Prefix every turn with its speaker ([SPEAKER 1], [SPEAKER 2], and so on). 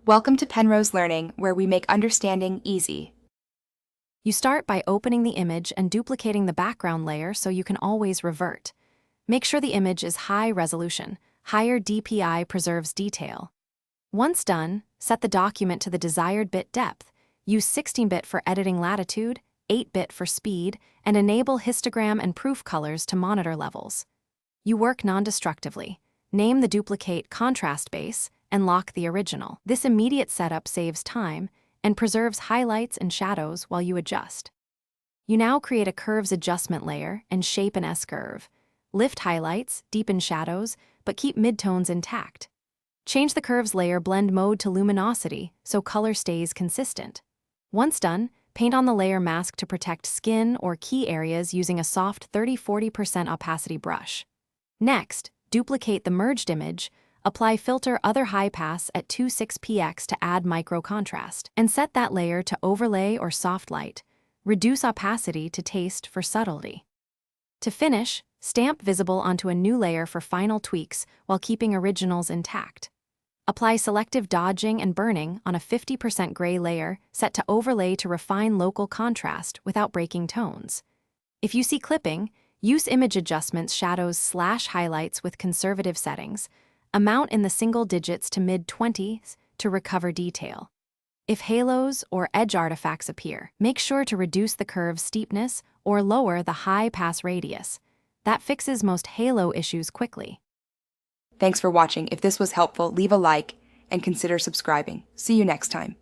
[SPEAKER 1] Welcome to Penrose Learning, where we make understanding easy.
[SPEAKER 2] You start by opening the image and duplicating the background layer so you can always revert. Make sure the image is high resolution. Higher DPI preserves detail. Once done, set the document to the desired bit depth. Use 16-bit for editing latitude, 8-bit for speed, and enable histogram and proof colors to monitor levels. You work non-destructively. Name the duplicate contrast base and lock the original. This immediate setup saves time and preserves highlights and shadows while you adjust. You now create a curves adjustment layer and shape an S-curve. Lift highlights, deepen shadows, but keep midtones intact. Change the curves layer blend mode to luminosity so color stays consistent. Once done, paint on the layer mask to protect skin or key areas using a soft 30–40% opacity brush. Next, duplicate the merged image, apply filter other high pass at 26px to add micro contrast, and set that layer to overlay or soft light. Reduce opacity to taste for subtlety. To finish, stamp visible onto a new layer for final tweaks while keeping originals intact. Apply selective dodging and burning on a 50% gray layer set to overlay to refine local contrast without breaking tones. If you see clipping, use image adjustments shadows/highlights with conservative settings, amount in the single digits to mid-20s to recover detail. If halos or edge artifacts appear, make sure to reduce the curve's steepness or lower the high pass radius. That fixes most halo issues quickly.
[SPEAKER 1] Thanks for watching. If this was helpful, leave a like and consider subscribing. See you next time.